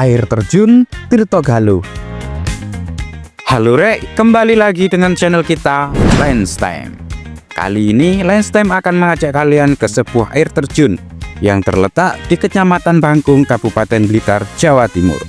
air terjun Tirto Galuh. Halo Rek, kembali lagi dengan channel kita Lens Time. Kali ini Lens Time akan mengajak kalian ke sebuah air terjun yang terletak di Kecamatan Bangkung, Kabupaten Blitar, Jawa Timur.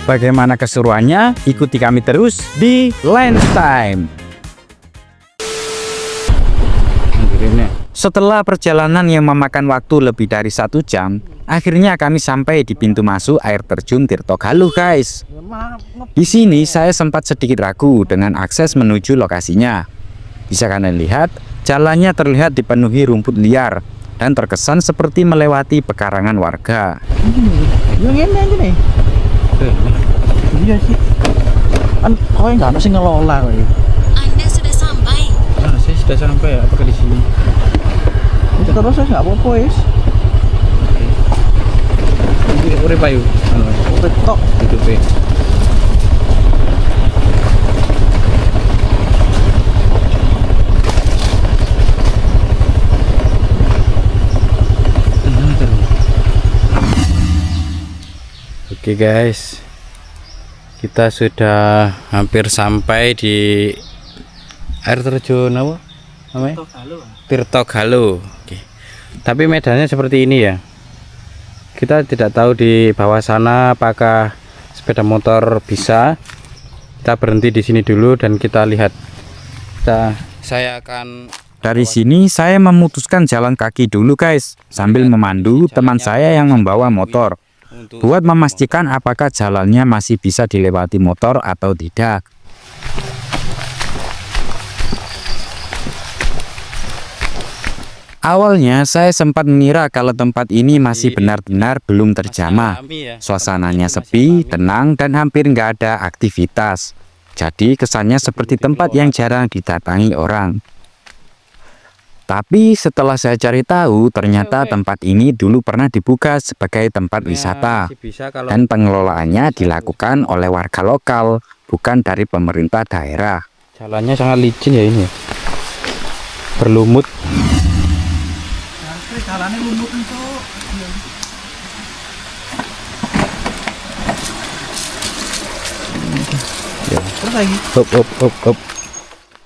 Bagaimana keseruannya? Ikuti kami terus di Lens Time. Setelah perjalanan yang memakan waktu lebih dari 1 jam, akhirnya kami sampai di pintu masuk air terjun Tirto Galuh, guys. Di sini saya sempat sedikit ragu dengan akses menuju lokasinya. Bisa kalian lihat, jalannya terlihat dipenuhi rumput liar dan terkesan seperti melewati pekarangan warga. Yang ini aja nih. Iya sih. Kan kau yang nggak sih ngelola kok. Anda sudah sampai. Nah, saya sudah sampai. Apakah di sini? Itu terus saya nggak apa-apa ya. Ini urip ayu. Urip tok hidupe. Oke guys, kita sudah hampir sampai di air terjun apa namanya? Tirto Galuh. Oke. Tapi medannya seperti ini ya. Kita tidak tahu di bawah sana apakah sepeda motor bisa. Kita berhenti di sini dulu dan kita lihat. Saya akan dari sini saya memutuskan jalan kaki dulu guys, sambil memandu teman saya yang membawa motor, buat memastikan apakah jalannya masih bisa dilewati motor atau tidak. Awalnya saya sempat mengira kalau tempat ini masih benar-benar belum terjamah. Suasananya sepi, tenang, dan hampir nggak ada aktivitas. Jadi kesannya seperti tempat yang jarang didatangi orang. Tapi setelah saya cari tahu, ternyata tempat ini dulu pernah dibuka sebagai tempat wisata. Dan pengelolaannya dilakukan oleh warga lokal, bukan dari pemerintah daerah. Jalannya sangat licin ya ini. Berlumut. Jalannya lumut untuk. Terus lagi. Hop.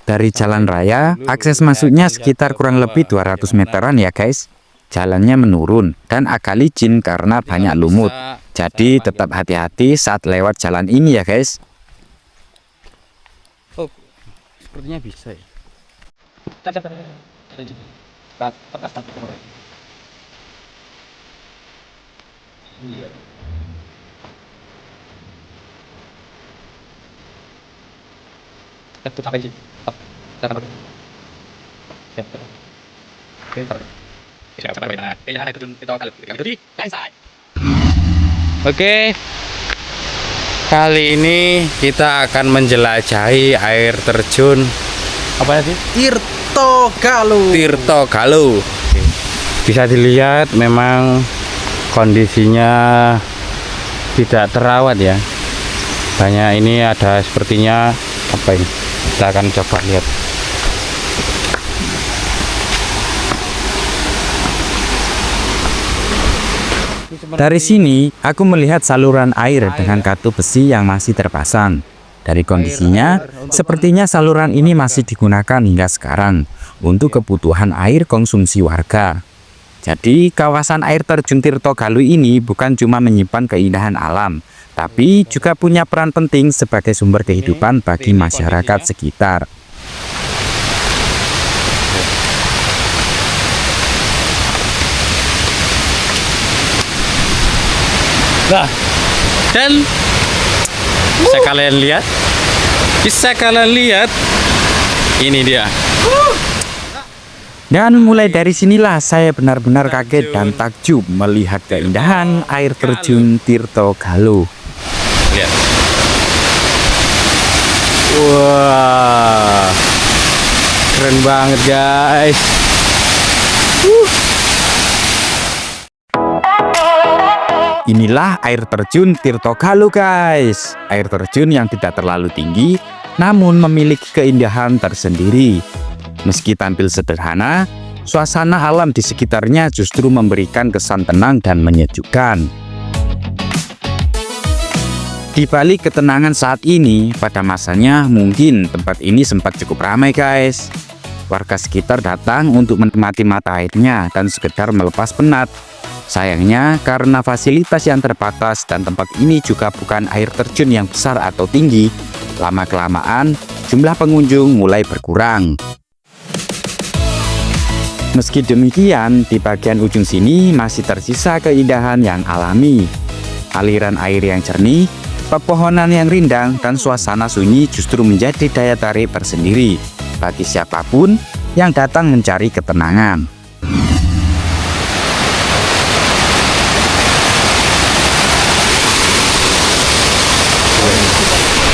Dari jalan raya, akses masuknya sekitar kurang lebih 200 meteran ya guys. Jalannya menurun dan agak licin karena banyak lumut. Jadi tetap hati-hati saat lewat jalan ini ya guys. Oh, sepertinya bisa ya. Oke, kali ini kita akan menjelajahi air terjun Apa sih? Tirto Galuh. Tirto Galuh. Bisa dilihat memang kondisinya tidak terawat ya. Banyak ini ada sepertinya apa ini? Kita akan coba lihat. Dari sini aku melihat saluran air dengan kartu besi yang masih terpasang. Dari kondisinya, sepertinya saluran ini masih digunakan hingga sekarang untuk kebutuhan air konsumsi warga. Jadi kawasan air terjun Tirto Galuh ini bukan cuma menyimpan keindahan alam, tapi juga punya peran penting sebagai sumber kehidupan bagi masyarakat sekitar. Nah, dan bisa kalian lihat, ini dia. Dan mulai dari sinilah saya benar-benar kaget dan takjub melihat keindahan air terjun Tirto Galuh. Lihat. Wah, keren banget guys. Inilah air terjun Tirto Galuh guys. Air terjun yang tidak terlalu tinggi, namun memiliki keindahan tersendiri. Meski tampil sederhana, suasana alam di sekitarnya justru memberikan kesan tenang dan menyejukkan. Di balik ketenangan saat ini, pada masanya mungkin tempat ini sempat cukup ramai guys. Warga sekitar datang untuk menikmati mata airnya dan sekedar melepas penat. Sayangnya karena fasilitas yang terbatas dan tempat ini juga bukan air terjun yang besar atau tinggi, lama-kelamaan jumlah pengunjung mulai berkurang. Meski demikian, di bagian ujung sini masih tersisa keindahan yang alami. Aliran air yang jernih, pepohonan yang rindang, dan suasana sunyi justru menjadi daya tarik tersendiri bagi siapapun yang datang mencari ketenangan.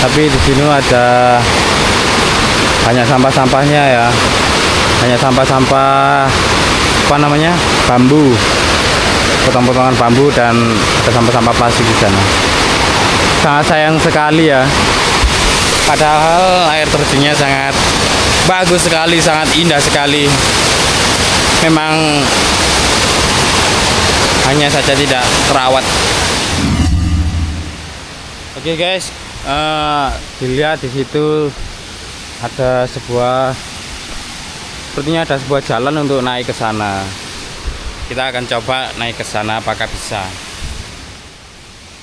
Tapi di sini ada banyak sampah-sampahnya ya. Hanya sampah-sampah apa namanya? Bambu. Potong-potongan bambu dan ada sampah-sampah plastik di sana. Sangat sayang sekali ya. Padahal air terjunnya sangat bagus sekali, sangat indah sekali. Memang hanya saja tidak terawat. Oke guys, dilihat di situ ada sepertinya ada sebuah jalan untuk naik ke sana. Kita akan coba naik ke sana, apakah bisa.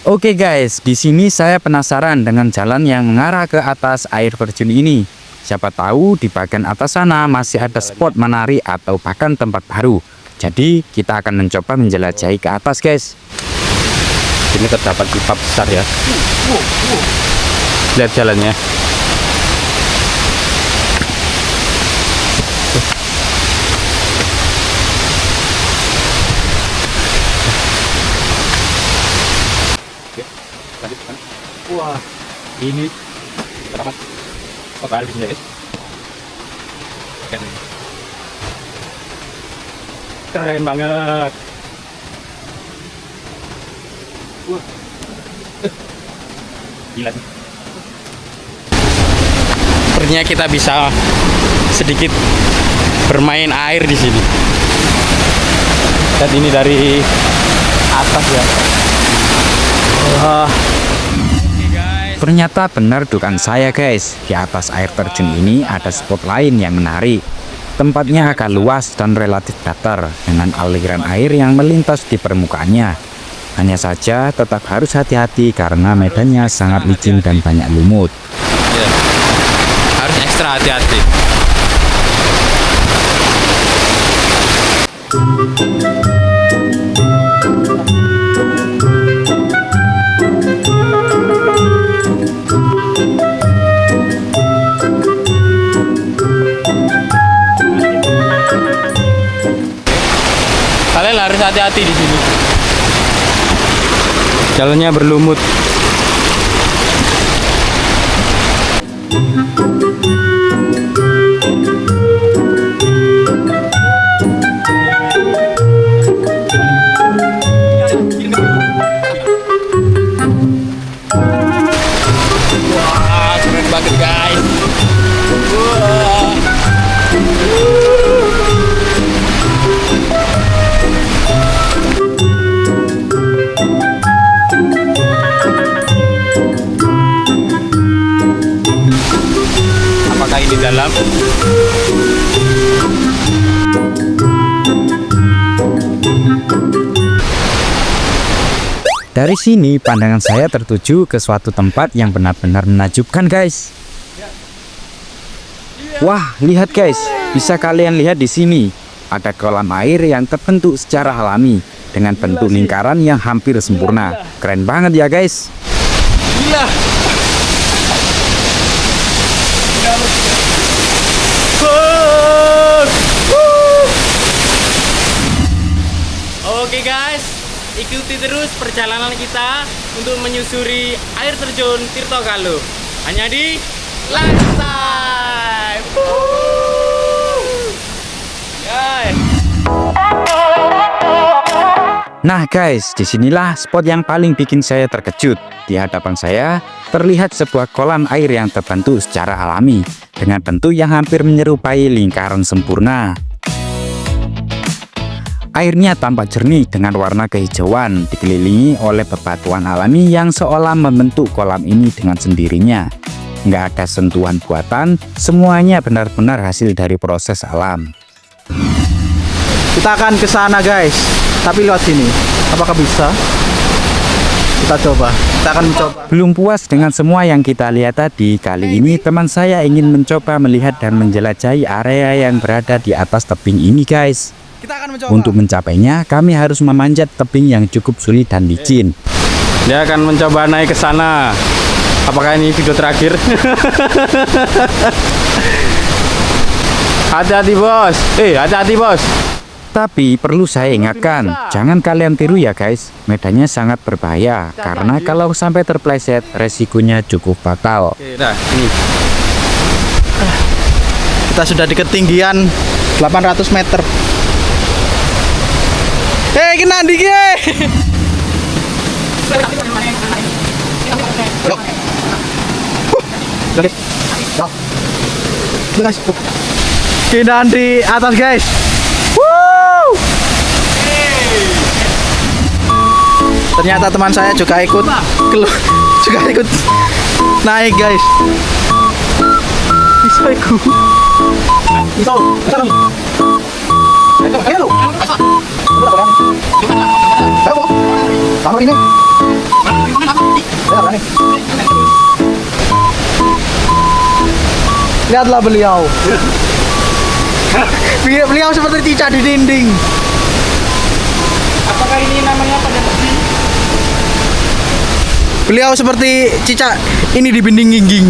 Oke guys, di sini saya penasaran dengan jalan yang mengarah ke atas air terjun ini. Siapa tahu di bagian atas sana masih ada spot menari atau bahkan tempat baru. Jadi kita akan mencoba menjelajahi ke atas guys. Ini terdapat pipa besar ya. Lihat jalannya. Wah, ini terdapat total di sini guys. Keren banget. Gila. Sepertinya kita bisa sedikit bermain air di sini. Lihat ini dari atas ya. Wah. Ternyata benar dugaan saya guys, di atas air terjun ini ada spot lain yang menarik. Tempatnya agak luas dan relatif datar dengan aliran air yang melintas di permukaannya. Hanya saja tetap harus hati-hati karena medannya sangat licin dan banyak lumut. Ya, harus ekstra hati-hati. Kalian harus hati-hati di sini. Jalannya berlumut. Wah, keren banget guys. Wah. Apakah ini dalam? Dari sini pandangan saya tertuju ke suatu tempat yang benar-benar menakjubkan guys. Wah, lihat guys, bisa kalian lihat di sini ada kolam air yang terbentuk secara alami dengan bentuk lingkaran yang hampir sempurna. Keren banget ya guys. Gila. Oke guys, ikuti terus perjalanan kita untuk menyusuri air terjun Tirto Galuh. Hanya di Lifestyle. Guys. Nah guys, disinilah spot yang paling bikin saya terkejut. Di hadapan saya terlihat sebuah kolam air yang terbentuk secara alami dengan bentuk yang hampir menyerupai lingkaran sempurna. Airnya tampak jernih dengan warna kehijauan, dikelilingi oleh bebatuan alami yang seolah membentuk kolam ini dengan sendirinya. Nggak ada sentuhan buatan, semuanya benar-benar hasil dari proses alam. Kita akan ke sana guys, tapi lewat sini. Apakah bisa? Kita coba. Kita akan mencoba. Belum puas dengan semua yang kita lihat tadi, kali ini teman saya ingin mencoba melihat dan menjelajahi area yang berada di atas tebing ini guys. Kita akan mencoba. Untuk mencapainya, kami harus memanjat tebing yang cukup sulit dan licin. Dia akan mencoba naik ke sana. Apakah ini video terakhir? Hati-hati bos. Hati-hati bos. Tapi perlu saya ingatkan, jangan kalian tiru ya guys. Medannya sangat berbahaya, karena kalau sampai terpleset, resikonya cukup fatal. Oke, nah ini. Kita sudah di ketinggian 800 meter. Kena dikit. Kita di atas guys. Ternyata teman saya juga ikut naik guys. Bisa ikut. Lihatlah beliau. Beliau seperti cicak di dinding. Apakah ini namanya pada tebing? Beliau seperti cicak ini di dinding gingging.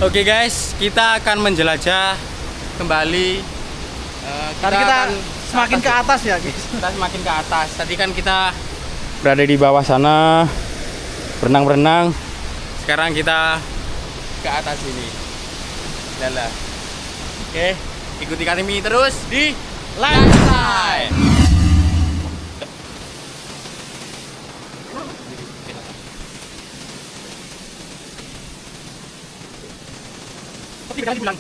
Oke guys, kita akan menjelajah kembali. Kita semakin ke atas ya guys. Kita semakin ke atas. Tadi kan kita berada di bawah sana, berenang-berenang. Sekarang kita ke atas ini. Lala. Oke, ikuti kami terus di Lifestyle. Kan bilang.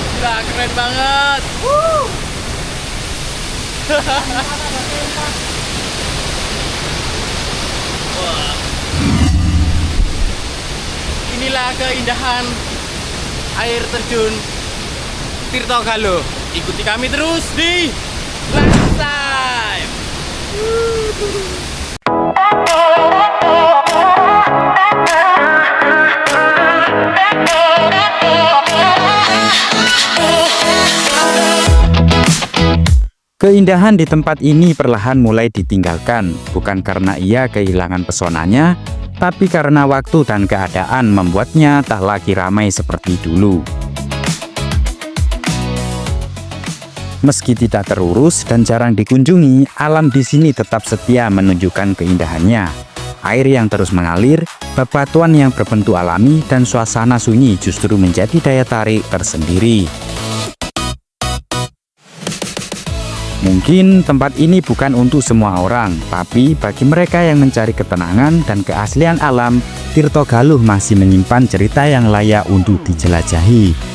Gila, keren banget. Wah. Inilah keindahan air terjun Tirto Galuh. Ikuti kami terus di Lifestyle. Keindahan di tempat ini perlahan mulai ditinggalkan, bukan karena ia kehilangan pesonanya, tapi karena waktu dan keadaan membuatnya tak lagi ramai seperti dulu. Meski tidak terurus dan jarang dikunjungi, alam di sini tetap setia menunjukkan keindahannya. Air yang terus mengalir, bebatuan yang berbentuk alami, dan suasana sunyi justru menjadi daya tarik tersendiri. Mungkin tempat ini bukan untuk semua orang, tapi bagi mereka yang mencari ketenangan dan keaslian alam, Tirto Galuh masih menyimpan cerita yang layak untuk dijelajahi.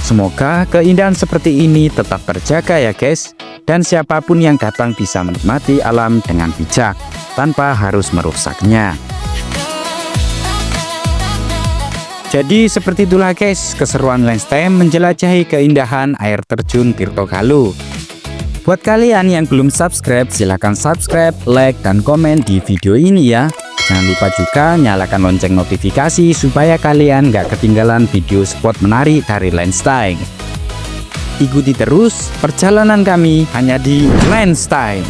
Semoga keindahan seperti ini tetap terjaga ya guys, dan siapapun yang datang bisa menikmati alam dengan bijak, tanpa harus merusaknya. Jadi seperti itulah guys, keseruan Lifestyle menjelajahi keindahan air terjun Tirto Galuh. Buat kalian yang belum subscribe, silahkan subscribe, like, dan komen di video ini ya. Jangan lupa juga nyalakan lonceng notifikasi supaya kalian gak ketinggalan video spot menarik dari Lifestyle. Ikuti terus perjalanan kami hanya di Lifestyle.